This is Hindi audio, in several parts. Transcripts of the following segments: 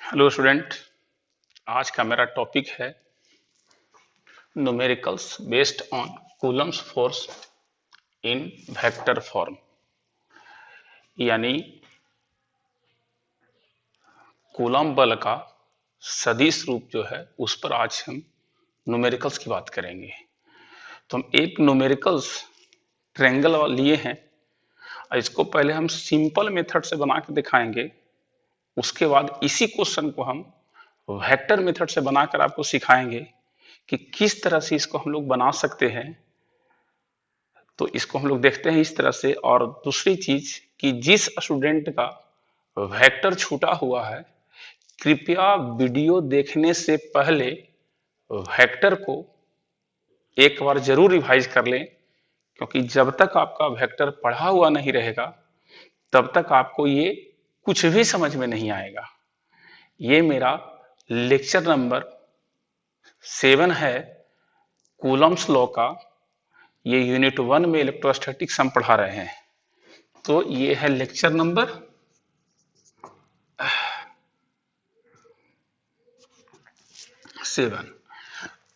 Hello student. आज का मेरा टॉपिक है numericals based on Coulomb's force in vector form, यानी कूलम बल का सदिश रूप जो है उस पर आज हम न्यूमेरिकल्स की बात करेंगे। तो हम एक न्यूमेरिकल्स ट्रायंगल लिए हैं और इसको पहले हम सिंपल मेथड से बना के दिखाएंगे। उसके बाद इसी क्वेश्चन को हम वेक्टर मेथड से बनाकर आपको सिखाएंगे कि किस तरह से इसको हम लोग बना सकते हैं। तो इसको हम लोग देखते हैं इस तरह से। और दूसरी चीज कि जिस स्टूडेंट का वेक्टर छूटा हुआ है, कृपया वीडियो देखने से पहले वेक्टर को एक बार जरूर रिवाइज कर लें, क्योंकि जब तक आपका वेक्टर पढ़ा हुआ नहीं रहेगा तब तक आपको ये कुछ भी समझ में नहीं आएगा। ये मेरा लेक्चर नंबर 7 है कूलम्स लॉ का। ये यूनिट 1 में इलेक्ट्रोस्टैटिक्स हम पढ़ा रहे हैं। तो ये है लेक्चर नंबर 7।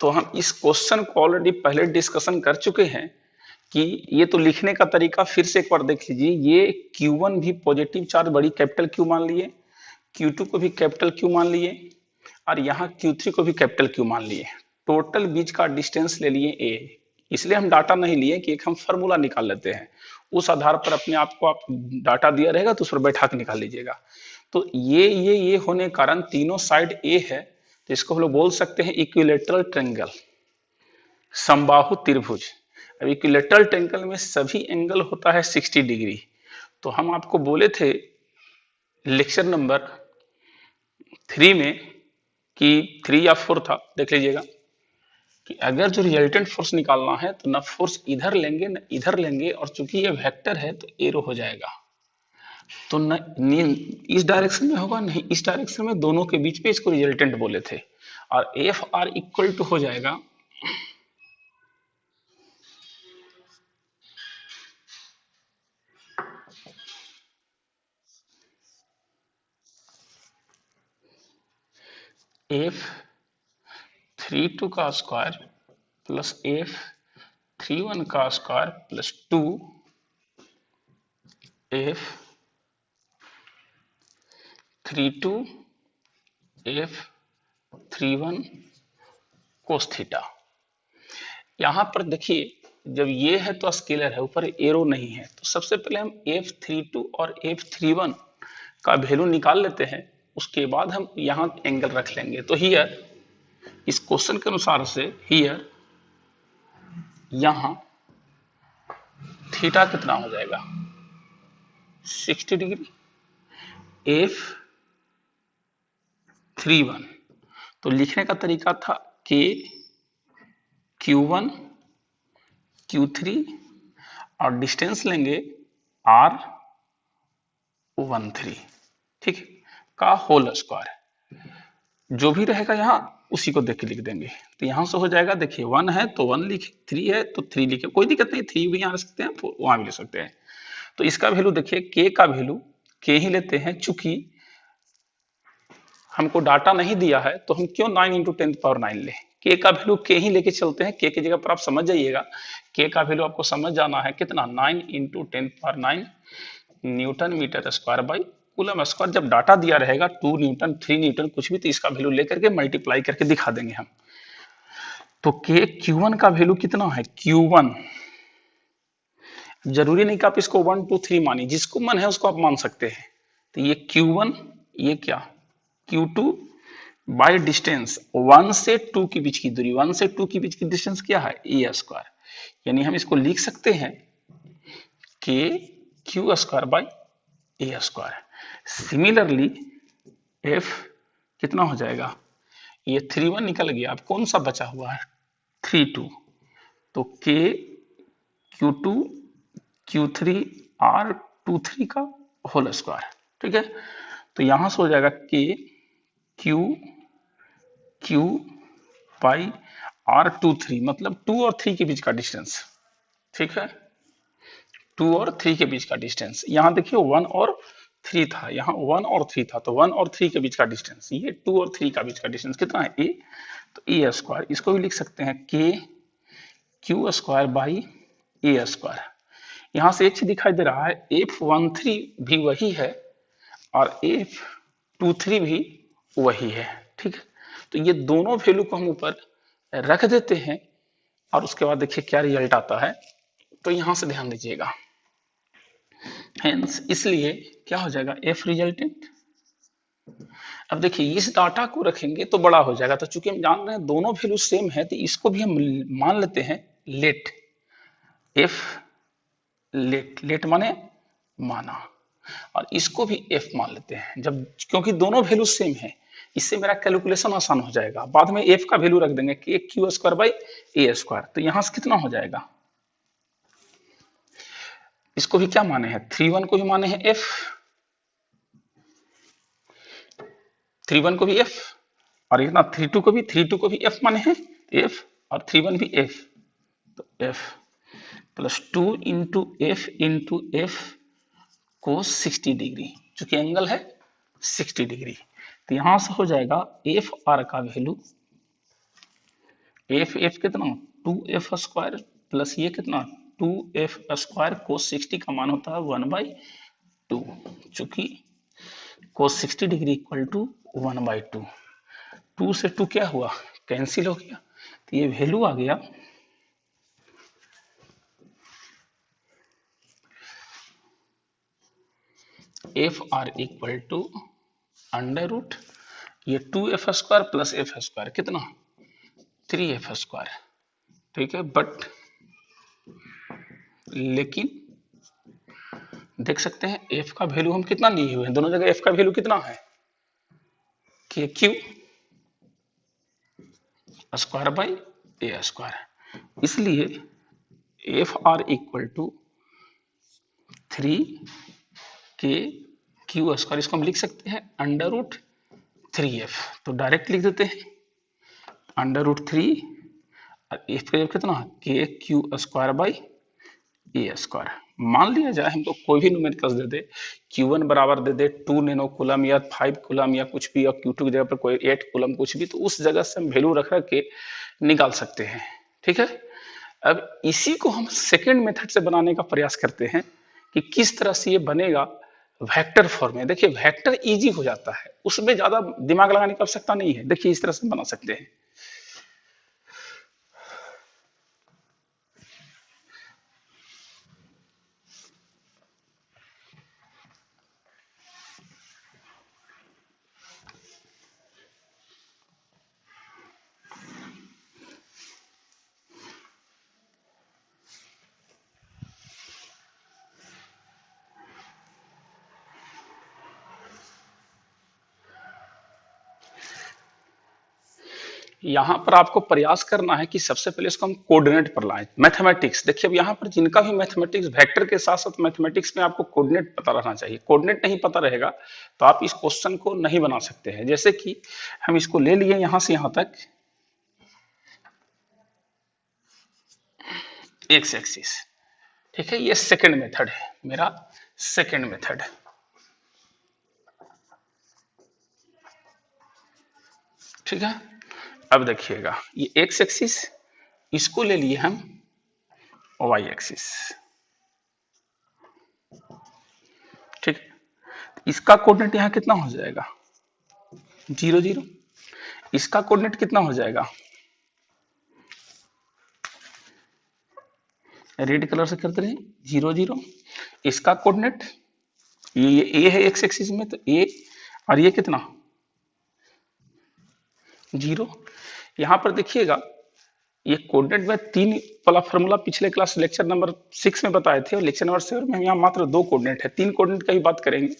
तो हम इस क्वेश्चन को ऑलरेडी पहले डिस्कशन कर चुके हैं कि ये तो लिखने का तरीका फिर से एक बार देख लीजिए। ये Q1 भी पॉजिटिव चार्ज बड़ी कैपिटल Q मान लिए, Q2 को भी कैपिटल Q मान लिए और यहाँ Q3 को भी कैपिटल Q मान लिए। टोटल बीच का डिस्टेंस ले लिए A। इसलिए हम डाटा नहीं लिए कि एक हम फॉर्मूला निकाल लेते हैं, उस आधार पर अपने आप को आप डाटा दिया रहेगा तो उस पर बैठा के निकाल लीजिएगा। तो ये होने कारण तीनों साइड A है, तो इसको हम लोग बोल सकते हैं इक्विलेटरल ट्रायंगल, समबाहु त्रिभुज। अब इक्विलेटरल ट्रायंगल में सभी एंगल होता है 60 डिग्री। तो हम आपको बोले थे लेक्चर नंबर 3 में कि 3 या 4 था, देख लीजिएगा, कि अगर जो रिजल्टेंट फोर्स निकालना है तो ना फोर्स इधर लेंगे ना इधर लेंगे, और चूंकि ये वेक्टर है तो एरो हो जाएगा। तो न इस डायरेक्शन में होगा नहीं इस डायरेक्शन में, दोनों के बीच पे इसको रिजल्टेंट बोले थे। और एफ आर इक्वल टू हो जाएगा F32 का स्क्वायर प्लस F31 का square plus 2 F32 F31 cos theta. यहां पर देखिए, जब ये है तो स्केलर है, ऊपर एरो नहीं है, तो सबसे पहले हम F32 और F31 का वैल्यू निकाल लेते हैं। उसके बाद हम यहां एंगल रख लेंगे। तो हियर इस क्वेश्चन के अनुसार से हियर यहां थीटा कितना हो जाएगा 60 डिग्री। F31 तो लिखने का तरीका था K Q1 Q3 और डिस्टेंस लेंगे R13, ठीक है, का होल स्क्वायर। जो भी रहेगा यहाँ उसी को देख के लिख देंगे। तो यहां से हो जाएगा, देखिए 1 है तो 1 लिखे, 3 है तो 3 लिखे, कोई दिक्कत नहीं, 3 भी यहाँ रख सकते हैं, वहां भी ले सकते हैं। तो इसका वैल्यू देखिए, K का वैल्यू K ही लेते हैं, चूंकि हमको डाटा नहीं दिया है तो हम क्यों 9 × 10⁹ ले। K का वैल्यू K ही लेके चलते हैं। K की जगह पर आप समझ जाइएगा, K का वैल्यू आपको समझ जाना है कितना 9 × 10⁹ newton metre square by coulomb square. जब डाटा दिया रहेगा 2 न्यूटन 3 न्यूटन कुछ भी, तो इसका वैल्यू लेकर के मल्टीप्लाई करके दिखा देंगे हम। तो K Q1 का वैल्यू कितना है, Q1 जरूरी नहीं कि आप इसको 1 2 3 मानिए, जिसको मन है उसको आप मान सकते हैं। तो ये Q1, ये क्या Q2 बाय डिस्टेंस 1 से 2 के बीच की दूरी, 1 से 2 के बीच की डिस्टेंस क्या है ए स्क्वायर। यानी हम इसको लिख सकते हैं K Q square by A square. Similarly F कितना हो जाएगा, ये 31 निकल गया, अब कौन सा बचा हुआ है 32। तो K Q2 Q3 R23 का होल स्क्वायर, ठीक है। तो यहां से हो जाएगा K Q बाई R23, मतलब 2 और 3 के बीच का डिस्टेंस, ठीक है, 2 और 3 के बीच का डिस्टेंस। यहां देखिए 1 और 3 था, यहाँ 1 और 3 था, तो 1 और 3 के बीच का डिस्टेंस, ये 2 और 3 का बीच का डिस्टेंस कितना है, ए, तो ए स्क्वायर, इसको भी लिख सकते हैं के Q square by A square. यहाँ से एक चीज दिखाई दे रहा है, F13 भी वही है और F23 भी वही है, ठीक है। तो ये दोनों वैल्यू को हम ऊपर रख देते हैं और उसके बाद देखिए क्या रिजल्ट आता है। तो यहां से ध्यान दीजिएगा, हेंस इसलिए क्या हो जाएगा, एफ रिजल्टेंट। अब देखिए इस डाटा को रखेंगे तो बड़ा हो जाएगा, तो चूंकि हम जान रहे हैं दोनों वैल्यू सेम है, तो इसको भी हम मान लेते हैं लेट, एफ लेट, लेट माने माना, और इसको भी एफ मान लेते हैं, जब क्योंकि दोनों वैल्यू सेम है, इससे मेरा कैलकुलेशन आसान हो जाएगा। बाद में एफ का वैल्यू रख देंगे कि Q square by A square, तो यहां से कितना हो जाएगा, इसको भी क्या माने हैं, 3 1 को भी माने हैं एफ, 3 1 को भी एफ, और इतना 3 2 को भी, 3 2 को भी एफ माने हैं एफ, और 3 1 भी एफ, तो एफ प्लस 2 इंटू एफ को 60 डिग्री, चूंकि एंगल है 60 डिग्री, तो यहां से हो जाएगा एफ आर का वैल्यू, एफ एफ कितना 2f स्क्वायर प्लस ये कितना 2f स्क्वायर कोस 60 का मान होता है 1/2, चूंकि कोस 60 डिग्री इक्वल टू 1/2, 2 से 2 क्या हुआ, कैंसिल हो गया, तो ये वैल्यू आ गया F R equal to under root ये 2f square plus F square कितना 3f स्क्वायर, ठीक है। बट लेकिन देख सकते हैं f का वैल्यू हम कितना लिए हुए हैं, दोनों जगह f का वैल्यू कितना है, कि Q square by A square, इसलिए एफ आर इक्वल टू 3 के क्यू स्क्वायर, इसको हम लिख सकते हैं अंडर रूट 3f, तो डायरेक्ट लिख देते हैं अंडर रूट 3 और एफ का कितना के Q square by A square. मान लिया जाए हमको कोई भी न्यूमेरिकल्स दे दे, Q1 बराबर दे दे 2 नैनो कूलम या 5 कूलम या कुछ भी, और Q2 की जगह पर कोई 8 कूलम कुछ भी, तो उस जगह से हम वैल्यू रख रख के निकाल सकते हैं, ठीक है। अब इसी को हम सेकेंड मेथड से बनाने का प्रयास करते हैं कि किस तरह से ये बनेगा वेक्टर फॉर्म में। देखिए वेक्टर इजी हो जाता है, उसमें ज्यादा दिमाग लगाने की आवश्यकता नहीं है, देखिए इस तरह से बना सकते हैं। यहां पर आपको प्रयास करना है कि सबसे पहले इसको हम कोऑर्डिनेट पर लाएं, मैथमेटिक्स। देखिए अब यहां पर जिनका भी मैथमेटिक्स वेक्टर के साथ साथ मैथमेटिक्स में आपको कोऑर्डिनेट पता रहना चाहिए, कोऑर्डिनेट नहीं पता रहेगा तो आप इस क्वेश्चन को नहीं बना सकते हैं। जैसे कि हम इसको ले लिए यहां से यहां तक एक्स एक्सिस, ठीक है, ये सेकेंड मेथड है मेरा, सेकेंड मेथड, ठीक है। अब देखिएगा ये एक्स एक्सिस, इसको ले लिए हम वाई एक्सिस, ठीक, इसका कोऑर्डिनेट यहां कितना हो जाएगा 0 0, इसका कोऑर्डिनेट कितना हो जाएगा, रेड कलर से करते रहे 0 0, इसका कोऑर्डिनेट ये ए है एक्स एक्सिस में, तो ए, और ये कितना 0। यहां पर देखिएगा ये कोऑर्डिनेट में 3 वाला फॉर्मूला पिछले क्लास लेक्चर नंबर 6 में बताए थे, और लेक्चर नंबर 7 में हम यहाँ मात्र 2 कोऑर्डिनेट है, 3 कोऑर्डिनेट की बात करेंगे।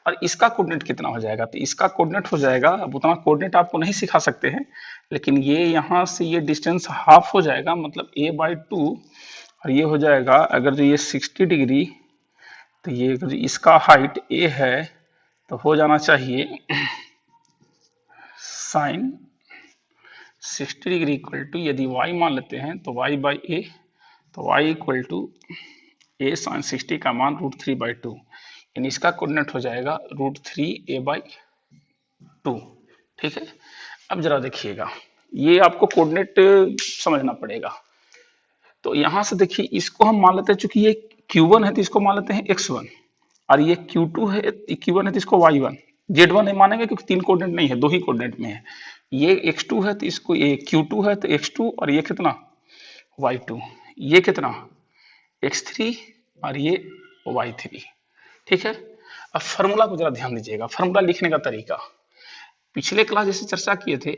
और इसका कोऑर्डिनेट कितना हो जाएगा, तो इसका कोऑर्डिनेट हो जाएगा, अब उतना कोऑर्डिनेट आपको नहीं सिखा सकते हैं, लेकिन ये यहाँ से ये डिस्टेंस हाफ हो जाएगा, मतलब a/2, और ये हो जाएगा अगर जो ये 60 डिग्री, तो ये अगर इसका हाइट a है तो हो जाना चाहिए साइन 60 डिग्री इक्वल टू, यदि y मान लेते हैं तो y बाई ए, तो y equal to A sine 60 का मान √3/2, यानी इसका कोऑर्डिनेट हो जाएगा √3a/2। ठीक है, अब जरा देखिएगा, ये आपको कोऑर्डिनेट समझना पड़ेगा। तो यहां से देखिए, इसको हम मान लेते हैं, चूंकि ये Q1 है तो इसको मान लेते हैं x1, और ये Q2 है, Q1 है तो इसको y1। Z1 नहीं मानेंगे क्योंकि 3 कोऑर्डिनेट नहीं है, 2 ही कोऑर्डिनेट में है। ये x2 है तो इसको, ये Q2 है तो x2, और ये कितना y2, ये कितना x3, और ये y3। ठीक है, अब फॉर्मूला को जरा ध्यान दीजिएगा, फॉर्मूला लिखने का तरीका पिछले क्लास जैसे चर्चा किए थे।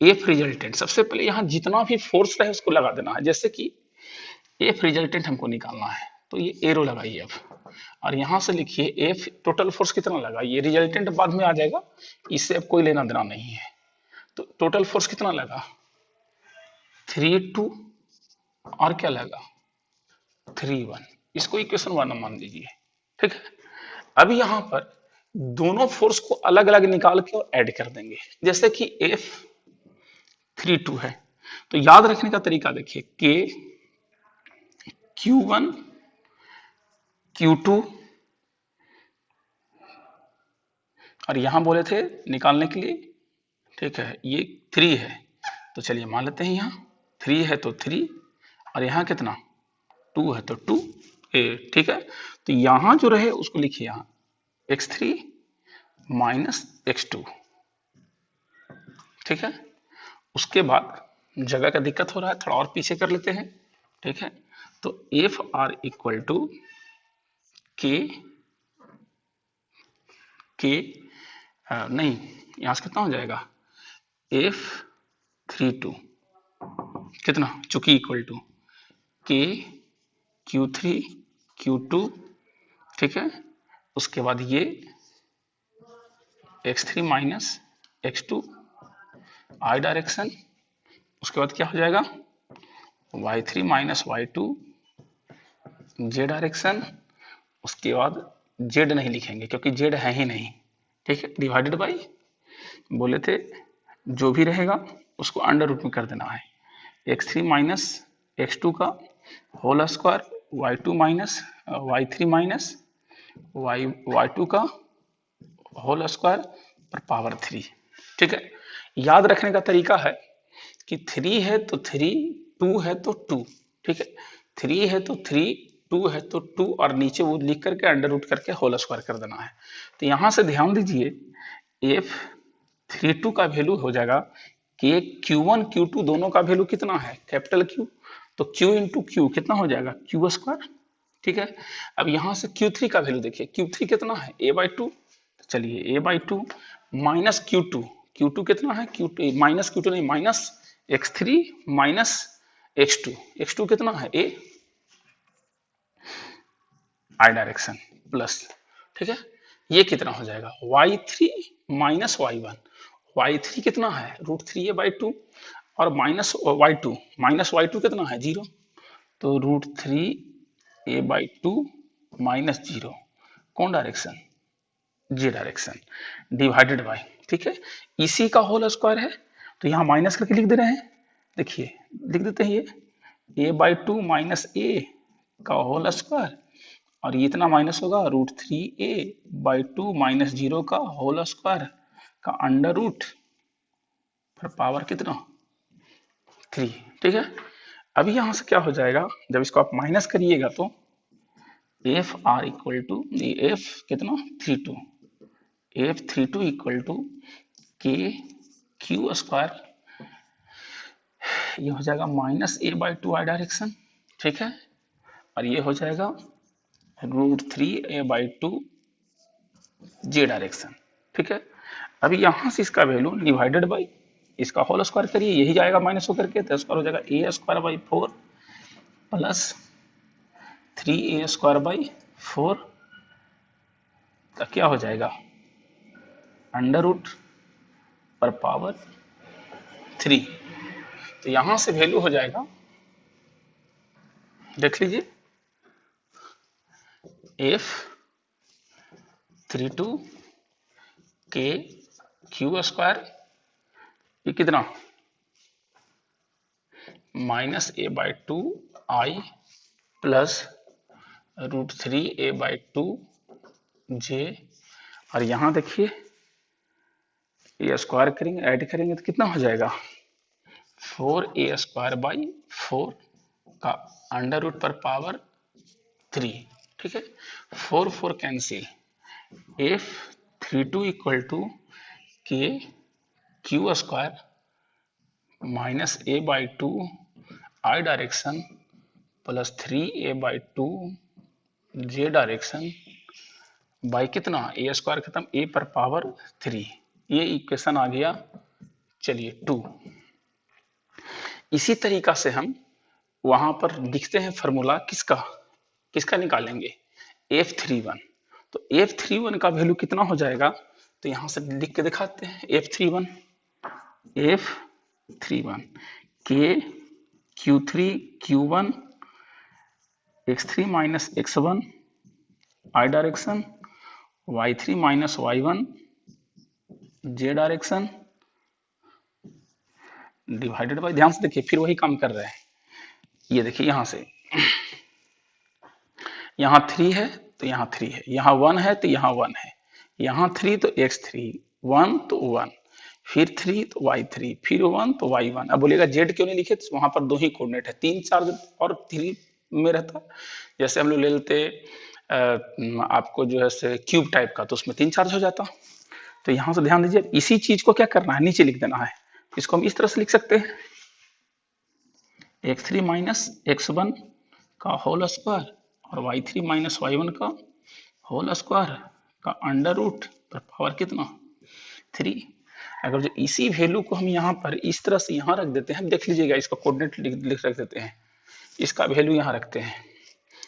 एफ रिजल्टेंट, सबसे पहले यहाँ जितना भी फोर्स रहे उसको लगा देना है। जैसे कि एफ रिजल्टेंट हमको निकालना है, तो ये एरो लगाइए अब, और यहां से लिखिए एफ टोटल फोर्स कितना लगा, ये रिजल्टेंट बाद में आ जाएगा, इससे अब कोई लेना देना नहीं है। तो टोटल फोर्स कितना लगा 3 2, और क्या लगा 3 1, इसको इक्वेशन 1 मान लीजिए। ठीक है, अब यहां पर दोनों फोर्स को अलग अलग निकाल के और ऐड कर देंगे। जैसे कि एफ 3 2 है, तो याद रखने का तरीका देखिए, के Q1 Q2, और यहां बोले थे निकालने के लिए, ठीक है, ये 3 है, तो चलिए मान लेते हैं, यहाँ 3 है तो 3, और यहाँ कितना 2 है तो 2 ठीक है, तो यहां जो रहे उसको लिखिए यहाँ x3 माइनस x2। ठीक है, उसके बाद जगह का दिक्कत हो रहा है, थोड़ा और पीछे कर लेते हैं। ठीक है, तो एफ आर इक्वल टू के के नहीं, यहां से कितना हो जाएगा F32 कितना, चूंकि इक्वल टू के Q3 Q2। ठीक है, उसके बाद ये x3 माइनस x2 आई डायरेक्शन, उसके बाद क्या हो जाएगा y3 माइनस y2 जे डायरेक्शन, उसके बाद z नहीं लिखेंगे क्योंकि z है ही नहीं। ठीक है, डिवाइडेड बाई, बोले थे जो भी रहेगा उसको अंडर रूट में कर देना है, x3 माइनस x2 का whole square, y2 minus y3 minus y2 का होल स्क्वायर पर पावर 3। ठीक है, याद रखने का तरीका है कि 3 है तो 3, 2 है तो 2। ठीक है, 3 है तो 3, 2 है तो 2, और नीचे वो लिख करके अंडर रूट करके होल स्क्वायर कर देना है। तो यहां से ध्यान दीजिए, F32 का वैल्यू हो जाएगा कि Q1 Q2 दोनों का वैल्यू कितना है कैपिटल Q, तो Q इंटू क्यू कितना हो जाएगा क्यू स्क्वायर। ठीक है, अब यहां से Q3 का वैल्यू देखिए, Q3 कितना है a/2, चलिए a/2 माइनस Q2, Q2 कितना है Q2 माइनस Q2 नहीं, minus x3 minus x2, x2 कितना है a आई डायरेक्शन प्लस। ठीक है, ये कितना हो जाएगा y3 माइनस y1, y3 कितना है √3a/2, और माइनस y2 कितना है 0, तो √3a/2 माइनस 0, कौन डायरेक्शन जी डायरेक्शन, डिवाइडेड बाय। ठीक है, इसी का होल स्क्वायर है, तो यहाँ माइनस करके लिख दे रहे हैं। देखिए लिख देते हैं, ये a/2 माइनस a का होल स्क्वायर, और ये इतना माइनस होगा √3a/2 माइनस 0 का होल स्क्वायर का अंडर रूट पर पावर कितना 3। ठीक है, अभी यहां से क्या हो जाएगा, जब इसको आप माइनस करिएगा तो F R equal to F कितना 32, F32 equal to K Q square, ये हो जाएगा माइनस a/2 आई डायरेक्शन। ठीक है, और ये हो जाएगा √3a/2 जे डायरेक्शन। ठीक है, अभी यहां से इसका वैल्यू डिवाइडेड बाई इसका होल स्क्वायर करिए, यही जाएगा माइनस होकर के, तो स्क्वायर हो जाएगा a²/4 प्लस 3a²/4 का क्या हो जाएगा अंडर रूट पर पावर 3। तो यहां से वैल्यू हो जाएगा, देख लीजिए F32 के क्यू स्क्वायर, ये कितना माइनस a/2 आई प्लस √3a/2 जे, और यहां देखिए ये स्क्वायर करेंगे, ऐड करेंगे तो कितना हो जाएगा 4a² 4 का अंडर रूट पर पावर 3। ठीक है, 4 4 cancel, F32 equal to K Q square minus a/2 I direction plus 3a/2 J direction by कितना ए स्क्वायर खत्म ए पर पावर 3। ये इक्वेशन आ गया, चलिए 2। इसी तरीका से हम वहां पर लिखते हैं फॉर्मूला किसका किसका निकालेंगे F31। तो F31 का वैल्यू कितना हो जाएगा, तो यहां से लिख के दिखाते हैं F31 के Q3 Q1 x3 minus x1 I direction y3 minus y1 J direction divided bye, ध्यान से देखिए फिर वही काम कर रहे हैं। ये देखिए यहां से यहाँ 3 है तो यहाँ 3 है, यहाँ 1 है तो यहाँ 1 है, यहाँ 3 तो x3, 1 तो 1, फिर 3 तो y3, फिर 1 तो y1। अब बोलेगा z क्यों नहीं लिखे, तो वहां पर 2 ही कोऑर्डिनेट है, 3 चार्ज और 3 में रहता। जैसे हम लोग ले लेते आपको जो है से क्यूब टाइप का, तो उसमें 3 चार्ज हो जाता। तो यहां से ध्यान दीजिए, इसी चीज को क्या करना है, नीचे लिख देना है। इसको हम इस तरह से लिख सकते हैं x3 माइनस x1 का होल स्क्वायर और y3 माइनस y1 का होल स्क्वायर का अंडर रूट पर पावर कितना 3। अगर जो इसी वैल्यू को हम यहाँ पर इस तरह से यहाँ रख देते हैं, देख लीजिएगा इसका कोऑर्डिनेट लिख रख देते हैं, इसका वैल्यू यहाँ रखते हैं,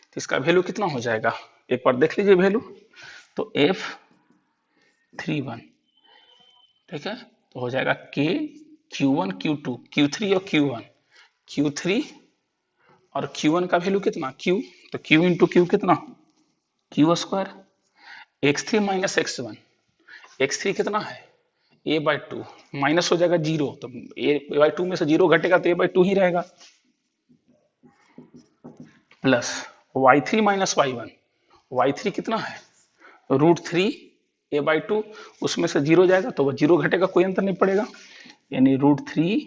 तो इसका वैल्यू कितना हो जाएगा, एक बार देख लीजिए वैल्यू। तो F31 ठीक है, तो हो जाएगा K Q1 Q2 Q3 और Q1 Q3 और Q1 का वैल्यू कितना Q, तो Q इंटू Q कितना Q square, x3 minus x1, x3 कितना है a/2 माइनस हो जाएगा 0, तो a/2 में से 0 घटेगा तो a/2 ही रहेगा, plus y3 minus y1, y3 कितना है √3 a/2, उसमें से 0 जाएगा तो वह 0 घटेगा, कोई अंतर नहीं पड़ेगा, यानी √3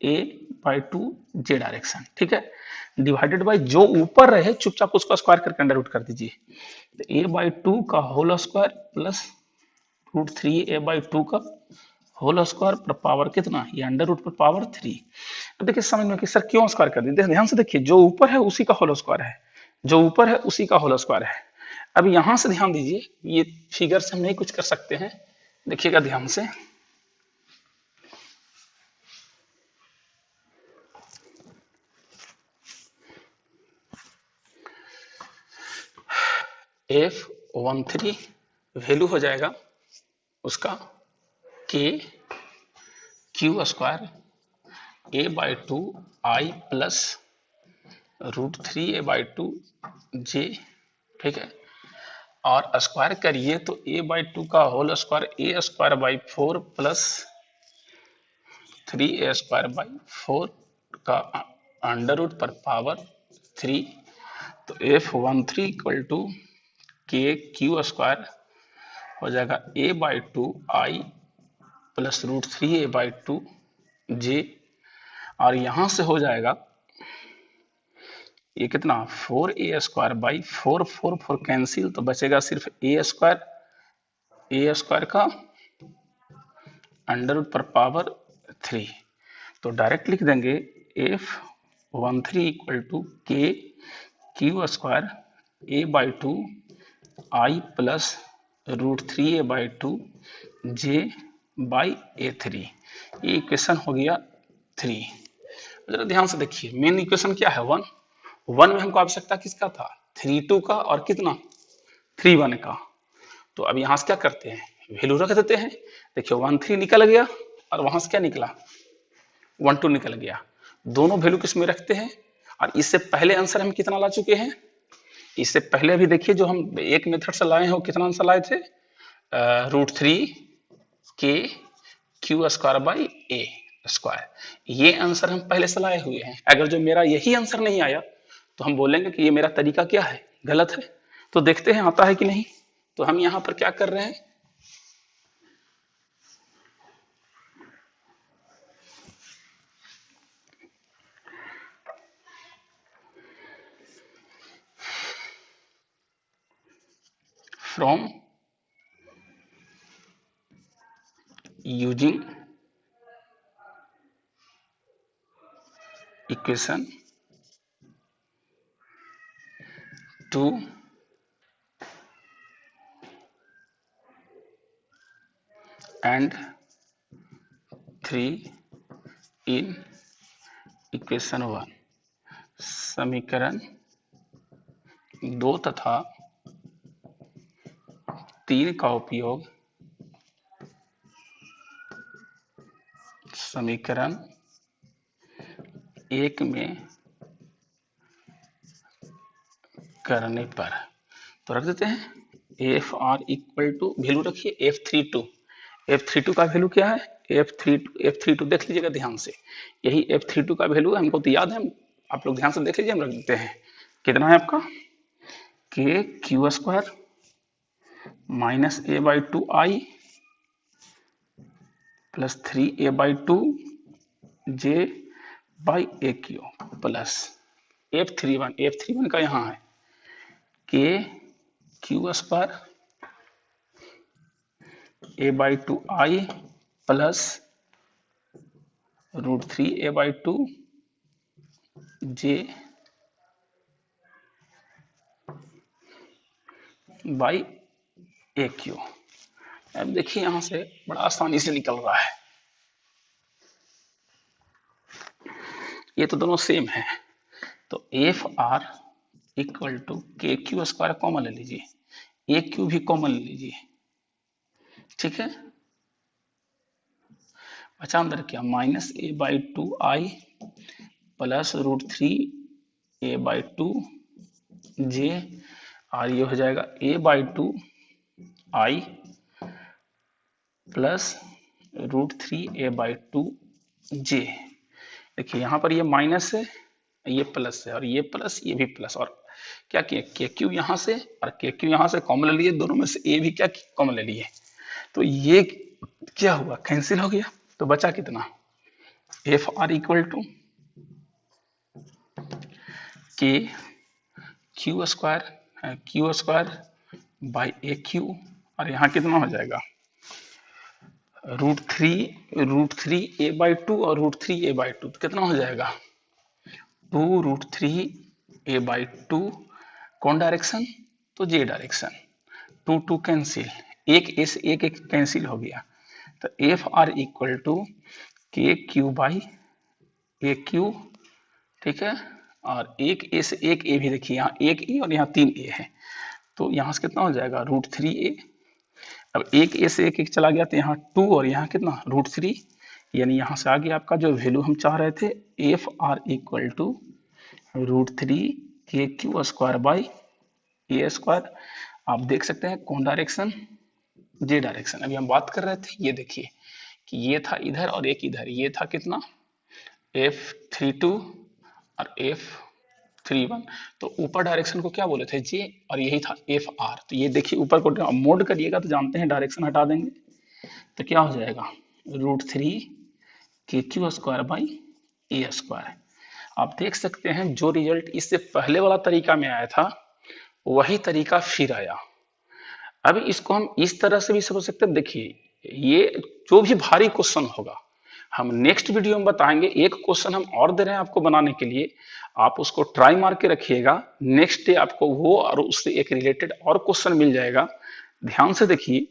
a/2 जे डायरेक्शन। ठीक है, डिवाइडेड बाय जो ऊपर रहे चुपचाप उसका स्क्वायर करके अंडर रूट कर दीजिए, तो a/2 का होल स्क्वायर प्लस √3 a/2 का होल स्क्वायर पर पावर कितना, ये अंडर रूट पर पावर 3। तो देखिए समझ में कि सर क्यों स्क्वायर कर दिए, ध्यान से देखिए जो ऊपर है उसी का होल स्क्वायर है, जो ऊपर है उसी का होल स्क्वायर है। अब यहां से ध्यान दीजिए, ये फिगर से हम नहीं कुछ कर सकते हैं, देखिएगा ध्यान से, F13 वैल्यू हो जाएगा उसका K Q square a/2 I plus √3 a/2 जे। ठीक है, और स्क्वायर करिए तो a/2 का whole square a²/4 plus 3a²/4 का अंडर रूट पर पावर 3। तो F13 equal to K Q square हो जाएगा a/2 I प्लस √3 a/2 जे, और यहां से हो जाएगा ये कितना 4a²/4 4 4 कैंसिल, तो बचेगा सिर्फ a² का अंडर रूट पर पावर 3। तो डायरेक्ट लिख देंगे F13 equal to K Q square a/2 I plus √3 a/2 J by a3। ये इक्वेशन हो गया 3। जरा ध्यान से देखिए, मेन इक्वेशन क्या है 1 में हमको आवश्यकता किसका था 32 का और कितना 31 का। तो अब यहां से क्या करते हैं, वैल्यू रख देते हैं, देखिए 13 निकल गया और वहां से क्या निकला 12 निकल गया, दोनों वैल्यू किस में रखते हैं। और इससे पहले आंसर हम कितना ला चुके हैं, इससे पहले अभी देखिए जो हम एक मेथड से लाए हैं वो कितना आंसर लाए थे √3 के Q square by A square, ये आंसर हम पहले से लाए हुए हैं। अगर जो मेरा यही आंसर नहीं आया तो हम बोलेंगे कि ये मेरा तरीका क्या है गलत है। तो देखते हैं आता है कि नहीं। तो हम यहां पर क्या कर रहे हैं, from using equation two and 3 in equation 1, समीकरण 2 तथा 3 का उपयोग समीकरण 1 में करने पर, तो रख देते हैं F R equal to, value रखिए F32 का वैल्यू क्या है, F32 देख लीजिएगा ध्यान से, यही F32 का वैल्यू है, हमको तो याद है, आप लोग ध्यान से देख लीजिए, हम रख देते हैं कितना है आपका के Q square minus A by two I plus 3a/2 J by A Q plus F31 का यहाँ है के Q square a/2i plus √3a/2 J by A Q. अब देखिए यहां से बड़ा आसानी से निकल रहा है, ये तो दोनों सेम है, तो F R equal to K Q square common ले लीजिए, ए क्यू भी कॉमन ले लीजिए, ठीक है, बचा अंदर क्या -a/2i प्लस √3a/2 जे, और ये हो जाएगा a/2i प्लस √3a/2 जे। देखिए यहाँ पर ये माइनस है, ये प्लस है, और ये प्लस, ये भी प्लस, और क्या किया के क्यू यहाँ से और के क्यू यहाँ से कॉमन ले लिए, दोनों में से ए भी क्या कॉमन ले लिए, तो ये क्या हुआ, कैंसिल हो गया, तो बचा कितना F R equal to K Q square by A Q, और यहाँ कितना हो जाएगा √3 और √3a/2, तो कितना हो जाएगा 2√3a/2, कौन डायरेक्शन, तो जे डायरेक्शन, 2 कैंसिल, एक ए से एक कैंसिल हो गया, तो F R equal to K Q by A Q, ठीक है, और एक ए से एक ए भी देखिए, यहाँ एक ए और यहाँ 3 ए है, तो यहाँ से कितना हो जाएगा √3a, अब एक ए से एक चला गया, तो यहाँ 2 और यहाँ कितना √3, यानी यहाँ से आ गया आपका जो वैल्यू हम चाह रहे थे, एफ आर इक्वल टू √3 के Q square by A square. आप देख सकते हैं कौन डायरेक्शन, जे डायरेक्शन, अभी हम बात कर रहे थे, ये देखिए कि ये था इधर और एक इधर, ये था कितना F32 और F31, तो ऊपर डायरेक्शन को क्या बोले थे जे, और यही था एफ आर, तो ये देखिए ऊपर को मोड करिएगा तो जानते हैं डायरेक्शन हटा देंगे, तो क्या हो जाएगा √3 के Q square by A square. आप देख सकते हैं जो रिजल्ट इससे पहले वाला तरीका में आया था, वही तरीका फिर आया। अब इसको हम इस तरह से भी समझ सकते हैं, देखिए ये जो भी भारी क्वेश्चन होगा, हम नेक्स्ट वीडियो में बताएंगे, एक क्वेश्चन हम और दे रहे हैं आपको बनाने के लिए, आप उसको ट्राई मार के रखिएगा, नेक्स्ट डे आपको वो और उससे एक रिलेटेड और क्वेश्चन मिल जाएगा, ध्यान से देखिए।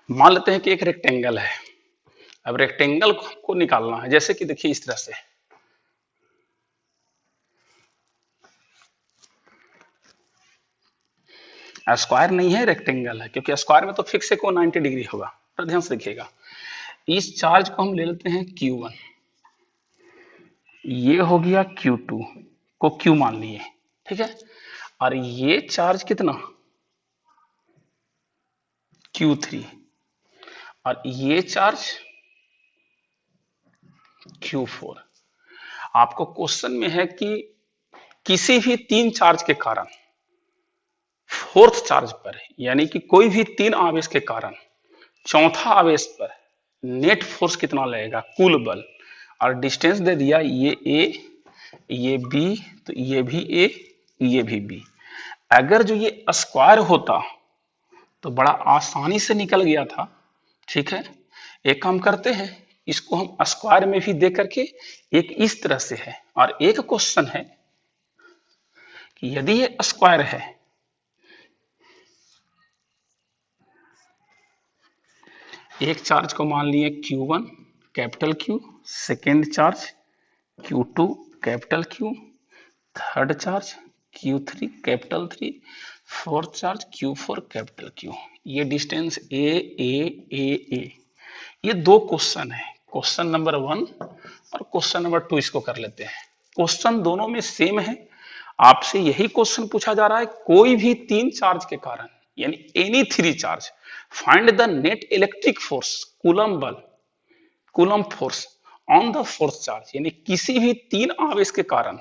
मान लेते हैं कि एक रेक्टेंगल है। अब रेक्टेंगल को निकालना है, जैसे कि देखिए इस तरह से, स्क्वायर नहीं है, रेक्टेंगल है, क्योंकि स्क्वायर में तो फिक्स है को 90 डिग्री होगा। पर ध्यान से देखिएगा, इस चार्ज को हम ले लेते हैं Q1, ये हो गया Q2 को Q मान लिए, ठीक है, और ये चार्ज कितना Q3, और ये चार्ज Q4। आपको क्वेश्चन में है कि किसी भी तीन चार्ज के कारण फोर्थ चार्ज पर, यानी कि कोई भी तीन आवेश के कारण चौथा आवेश पर नेट फोर्स कितना लगेगा, कुल बल, और डिस्टेंस दे दिया, ये ए, ये बी, तो ये भी ए, ये भी बी। अगर जो ये स्क्वायर होता तो बड़ा आसानी से निकल गया था, ठीक है। एक काम करते हैं, इसको हम स्क्वायर में भी दे करके, एक इस तरह से है, और एक क्वेश्चन है कि यदि ये स्क्वायर है, एक चार्ज को मान लिए Q1 capital Q, second charge Q2 capital Q, third charge Q3 capital 3, fourth charge Q4 capital Q। ये डिस्टेंस ए, ये दो क्वेश्चन है, क्वेश्चन नंबर 1 और क्वेश्चन नंबर 2। इसको कर लेते हैं, क्वेश्चन दोनों में सेम है। आपसे यही क्वेश्चन पूछा जा रहा है, कोई भी तीन चार्ज के कारण, यानी any three charge, find the net electric force, Coulomb बल, Coulomb force on the fourth charge, यानी किसी भी तीन आवेश के कारण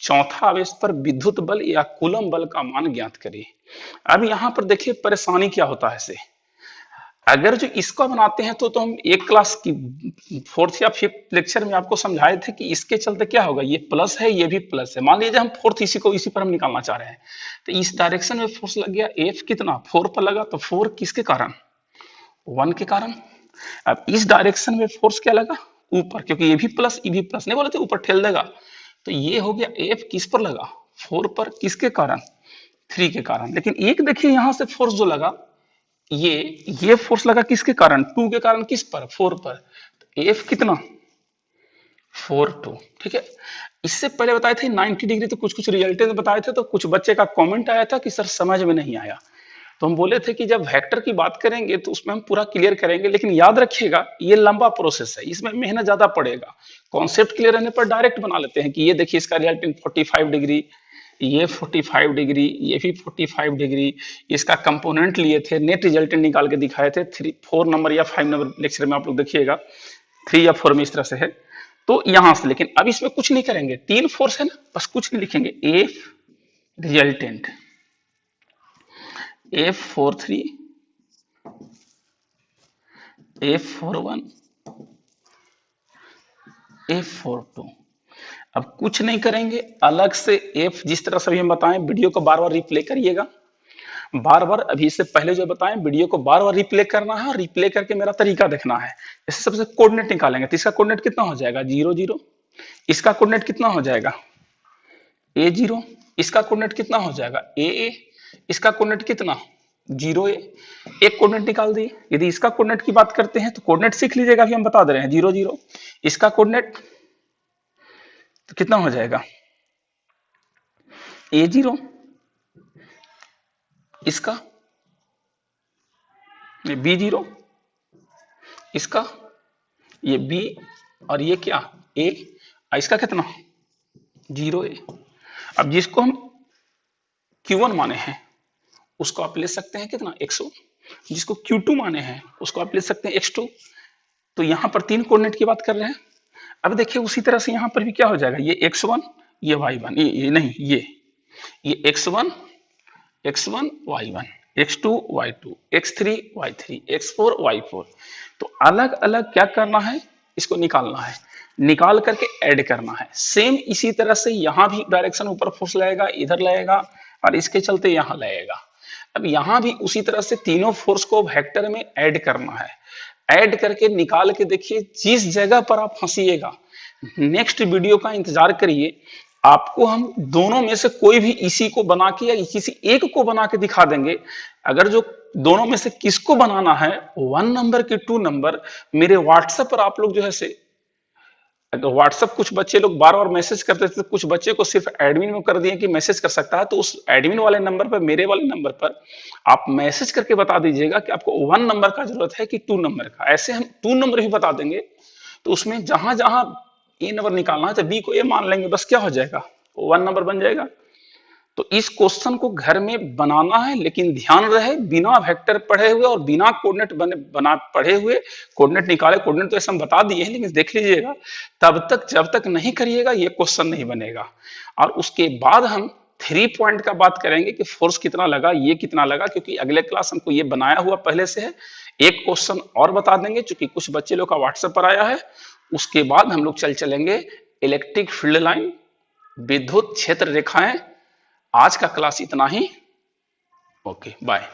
चौथा आवेश पर विद्युत बल या कूलम बल का मान ज्ञात करिए। अब यहां पर देखिए परेशानी क्या होता है से, अगर जो इसको बनाते हैं तो हम एक क्लास की फोर्थ या फिफ्थ लेक्चर में आपको समझाए थे कि इसके चलते क्या होगा, ये प्लस है, ये भी प्लस है। मान लीजिए हम फोर्थ इसी पर हम निकालना चाह रहे हैं, तो इस डायरेक्शन में फोर्स लग गया, एफ कितना 4 पर लगा, तो 4 किसके कारण, 1 के कारण। अब इस डायरेक्शन में फोर्स क्या लगा, ऊपर, क्योंकि ये भी प्लस, ये भी प्लस, नहीं बोले थे ऊपर ठेल देगा, तो ये हो गया एफ किस पर लगा, 4 पर, किसके कारण, 3 के कारण। लेकिन एक देखिए यहां से फोर्स जो लगा, ये फोर्स लगा किसके कारण, 2 के कारण, किस पर, 4 पर, तो एफ कितना 4 2, ठीक है। इससे पहले बताए थे 90 डिग्री, तो कुछ रिजल्टेंट बताए थे, तो कुछ बच्चे का कमेंट आया था कि सर समझ में नहीं आया, तो हम बोले थे कि जब वेक्टर की बात करेंगे तो उसमें हम पूरा क्लियर करेंगे, लेकिन याद रखिएगा ये लंबा प्रोसेस है, इसमें मेहनत ज्यादा पड़ेगा। कॉन्सेप्ट क्लियर रहने पर डायरेक्ट बना लेते हैं कि ये देखिए इसका रिजल्टेंट 45 डिग्री, ये 45 डिग्री, ये भी 45 डिग्री, इसका कंपोनेंट लिए थे, नेट रिजल्टेंट निकाल के दिखाए थे। 4 नंबर या 5 नंबर लेक्चर में आप लोग देखिएगा, 3 या 4 में इस तरह से है। तो यहां से, लेकिन अब इसमें कुछ नहीं करेंगे, तीन फोर्स है ना, बस कुछ नहीं लिखेंगे, F resultant F43, F41, F42। अब कुछ नहीं करेंगे, अलग से F जिस तरह से भी हम बताएं, वीडियो को बार बार रिप्ले करिएगा, बार बार अभी से पहले जो बताएं वीडियो को बार बार रिप्ले करना है, और रिप्ले करके मेरा तरीका देखना है। जैसे सबसे कोऑर्डिनेट निकालेंगे, तो इसका कोऑर्डिनेट कितना हो जाएगा 0 0, इसका कोऑर्डिनेट कितना हो जाएगा A0, इसका कोऑर्डिनेट कितना हो जाएगा AA, इसका कोऑर्डिनेट कितना 0 A, एक कोऑर्डिनेट निकाल दिए। यदि इसका कोऑर्डिनेट की बात करते हैं तो कोऑर्डिनेट सीख लीजिएगा, अभी हम बता दे रहे हैं 0 0, इसका कोऑर्डिनेट तो कितना हो जाएगा A0, इसका ये B0, इसका ये B, और ये क्या A, इसका कितना 0 A। अब जिसको हम Q1 माने हैं उसको आप ले सकते हैं कितना x1, जिसको Q2 माने हैं उसको आप ले सकते हैं x2। तो यहां पर तीन कोऑर्डिनेट की बात कर रहे हैं। अब देखिए उसी तरह से यहां पर भी क्या हो जाएगा, ये x1, ये y1, ये नहीं, ये x1 y1, x2 y2, x3 y3, x4 y4। तो अलग अलग क्या करना है, इसको निकालना है, निकाल करके ऐड करना है। सेम इसी तरह से यहां भी डायरेक्शन ऊपर फोर्स लगेगा, इधर लगेगा, और इसके चलते यहां लगेगा। अब यहां भी उसी तरह से तीनों फोर्स को वेक्टर में ऐड करना है, ऐड करके निकाल के देखिए, जिस जगह पर आप फंसिएगा नेक्स्ट वीडियो का इंतजार करिए, आपको हम दोनों में से कोई भी इसी को बना के या किसी एक को बना के दिखा देंगे। अगर जो दोनों में से किसको बनाना है, 1 नंबर की 2 नंबर, मेरे व्हाट्सएप पर आप लोग जो है से, अगर व्हाट्सएप कुछ बच्चे लोग बार बार मैसेज करते थे, कुछ बच्चे को सिर्फ एडमिन में कर दिए कि मैसेज कर सकता है, तो उस एडमिन वाले नंबर पर, मेरे वाले नंबर पर आप मैसेज करके बता दीजिएगा कि आपको 1 नंबर का जरूरत है कि 2 नंबर का। ऐसे हम 2 नंबर भी बता देंगे, तो उसमें जहां जहां ए नंबर निकालना है तो बी को ए मान लेंगे, बस क्या हो जाएगा, 1 नंबर बन जाएगा। तो इस क्वेश्चन को घर में बनाना है, लेकिन ध्यान रहे बिना वेक्टर पढ़े हुए और बिना कोऑर्डिनेट बना पढ़े हुए, कोऑर्डिनेट निकाले, कोऑर्डिनेट तो ऐसा हम बता दिए हैं, लेकिन देख लीजिएगा, तब तक जब तक नहीं करिएगा ये क्वेश्चन नहीं बनेगा। और उसके बाद हम 3 पॉइंट का बात करेंगे कि फोर्स कितना लगा, ये कितना लगा, क्योंकि अगले क्लास हमको ये बनाया हुआ पहले से है। एक क्वेश्चन और बता देंगे, चूंकि कुछ बच्चे लोग का व्हाट्सएप पर आया है। उसके बाद हम लोग चलेंगे इलेक्ट्रिक फील्ड लाइन, विद्युत क्षेत्र रेखाएं। आज का क्लास इतना ही। Okay, bye.